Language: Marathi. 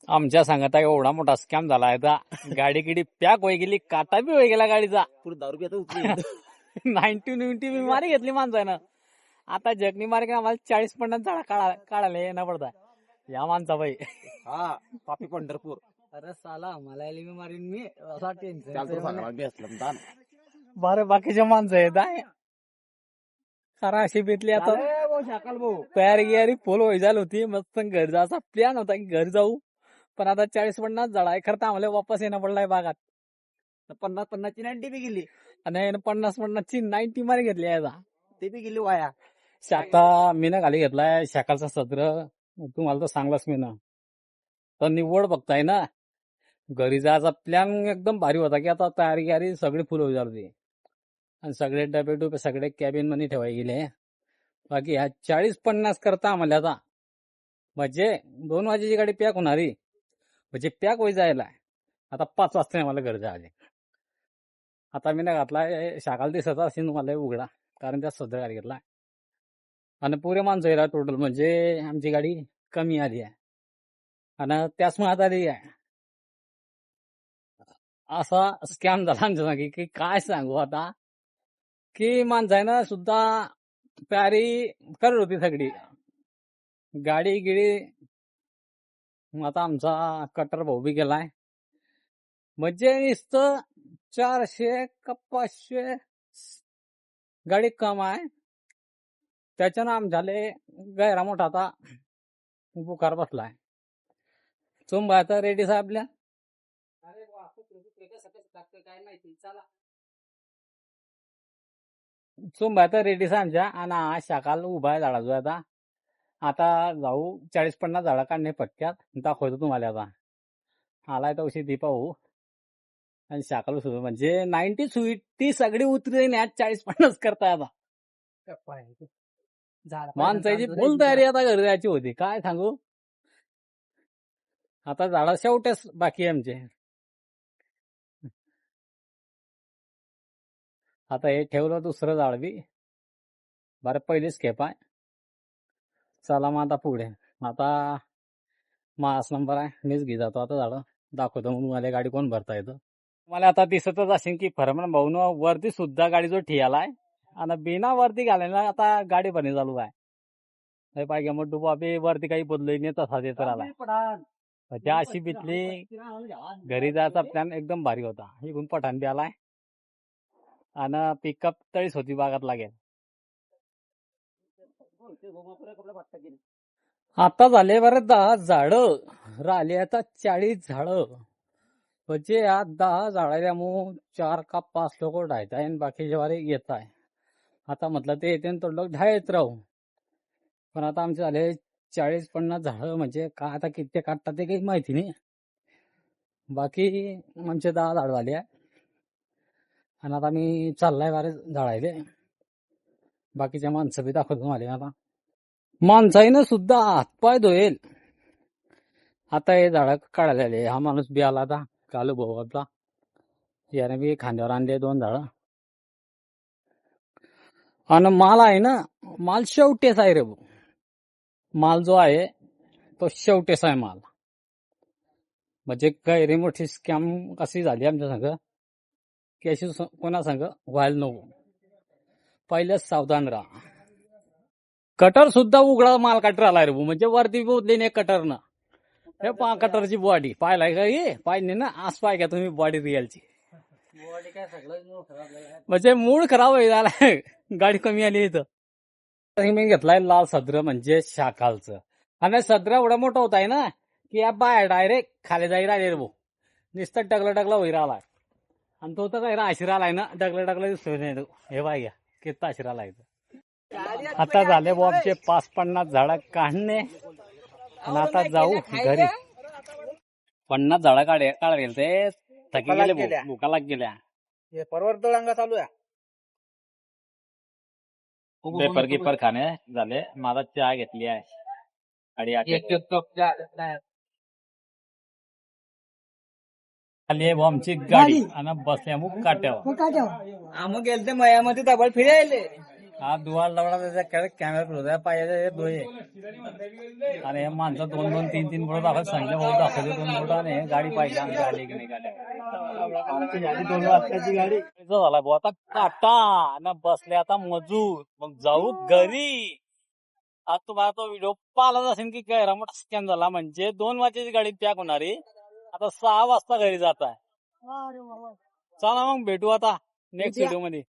आमच्या सांगता एवढा मोठा स्कॅम झाला आहे गाडी गिडी पॅक होई गेली काटा बी होई गेला गाडीचा पुढे दारू पिता 90 मारी घेतली माणसानं आता जगनी मार्ग आम्हाला 40-50 झाडा काढायला येणं पडता या माणसा बाई हा पापी पंढरपूर अरे साला मला मी मारीन मी असा त्याला तर सांगा मी असलं दान बरं बाकीचे माणसं आहेत खरा अशी भेटली आता शाकाल भाऊ तयारी गियारी फुल होई झाली होती मस्त घरी जायचा प्लॅन होता की घरी जाऊ पण आता 40-50 झाड आहे खरं तर आम्हाला वापस येणं पडलाय बागात 50 ची 90 बी गेली आणि 50-50 90 मारी घेतली आहे ते बी गेली वाया आता मी ना खाली घेतलाय शाकालचा सत्र तुम्हाला तर सांगलाच मी ना तर निवड बघताय ना घरी जायचा प्लॅन एकदम भारी होता की आता तयारी गियारी सगळी फुल होई झाली होती आणि सगळे डबे डुबे सगळे कॅबिन मध्ये ठेवाय गेले बाकी ह्या 40-50 करता आम्हाला आता म्हणजे 2 वाजेची गाडी पॅक होणारी म्हणजे पॅक होई जायला आता 5 वाजता मला घर जायला आता मी ना घातलाय शाकाल दिसत असेल तुम्हाला उघडा कारण त्या सध्या गाडी घेतला आणि पुरे माणसं येणार टोटल म्हणजे आमची गाडी कमी आली आहे आणि त्याच मग आली आहे असा स्कॅम झाला आमच्या सांगी की काय सांगू आता की माणसानं सुद्धा तयारी करत होती सगळी गाडी गिडी आता आमचा कटर भाऊ बी गेलाय म्हणजे नुसतं 400 का 500 गाडी कम आहे त्याच्यानं आमच्याले गैरा मोठा आता बुकार बसलाय चुंबा आता रेडी साहेबल्या काय माहिती चला चुंबा आता रेडी साहेबच्या आणि हा शाकाल उभा आहे झाडाजो आता जाऊ 40-50 झाडा काढणे पटक्यात दाखवतो तुम्हाला आता आलाय तर उशी दीपा होऊ आणि शाकाल सुरू म्हणजे 90 स्वीट ती सगळी उतरी यात 40-50 करताय आता माणसाची फुल तयारी आता घरी जायची होती काय सांगू आता झाडा शेवटेच बाकी आहे आमचे आता हे ठेवलं दुसरं झाड बी बरं पहिलीच खेप आहे चला मग आता पुढे आता मास नंबर आहे मीच घे जातो आता झाड दाखवतो मग मला गाडी कोण भरता येतं मला आता दिसतच असेल की फरमान भाऊन वरती सुद्धा गाडी जो ठियालाय आणि बिना वरती घालायला आता गाडी भरणी चालू आहे पाहिजे मग डुबा बी वरती काही बदलू नाही तसा ते तर आला त्या अशी बितली घरी जायचा प्लॅन एकदम भारी होता इकडून पठाण बी आलाय आणि पिकअप तळीच होती बागात लागेल आता झाले बरं 10 झाडं राहिले आता 40 झाडं म्हणजे या 10 झाडाला मग 4 का 5 लोक ढायत आहे आणि बाकीचे वारे येत आहे आता म्हटलं ते येते तो लोक ढायत राहू पण आता आमचे झाले 40-50 झाडं म्हणजे का आता किती काढतात ते काही माहिती नाही बाकी आमचे 10 झाड झाले आहे आणि आता मी चाललाय बारे झाडायले बाकीच्या माणसं बी दाखवतो मला आता माणसाईनं सुद्धा हातपाय धुईल आता हे झाड काढायला हा माणूस बी आला आता कालू भाऊ आपला याने बी खांद्यावर आणले 2 झाड आणि माल आहे ना माल शेवटेच आहे रे भाऊ माल जो आहे तो शेवटेच आहे माल म्हणजे गैरी मोठी स्कॅम कशी झाली आमच्या संग की अशी कोणा संग व्हायला नको पहिलेच सावधान राहा कटर सुद्धा उघडा माल कटर आलाय रे भाऊ म्हणजे वरती बोलली नाही कटरनं हे कटरची बॉडी पाहिलाय का हे पाहिजे ना आज पाय का तुम्ही बॉडी रिअलची काय सगळं म्हणजे मूड खराब होई झालाय गाडी कमी आली इथं मी घेतलाय लाल सदर म्हणजे शाकालचं आणि सदर एवढा मोठा होत आहे ना की या बाय डायरेक्ट खाली जाई राहिले रे भाऊ नुसतं डगला होई राहिलाय आणि तो तर काय आशिरा आलाय ना डगला दिसतोय नाही हे बाय घ्या किती आशिरा आलाय आता झाले भाऊ आमचे 50 झाडं काढणे आणि आता जाऊ घरी 50 झाडं काढायला गेले ते थकी गेले भुकाला गेल्या परवर दळंगा चालू आहे पेपर गिपर खाणे झाले माझा चहा घेतली आहे आली आहे आमची गाडी आणि बसल्या मग काट्यावर आम्ही गेलते मयामध्ये डबल फिरायले हा दुवार लावला त्याच्या कॅमेरा हृदय पाहिजे दोये आणि हे माणसं 2-2, 3-3 फुट दाखवत सांगितलं भाऊ दाखवते 2 फुट आणि हे गाडी पाहिजे आमची आली की नाही गाडी 2 वाजताची गाडी झाला भाऊ आता काटा ना बसले आता मजूर मग जाऊ घरी. आज तुम्हाला तो व्हिडिओ पाहिलाच असेल की गैरा मोठा स्कॅम झाला म्हणजे 2 वाजेची गाडी पॅक होणारी आता 6 वाजता घरी जात आहे. चला मग भेटू आता नेक्स्ट व्हिडिओ मध्ये.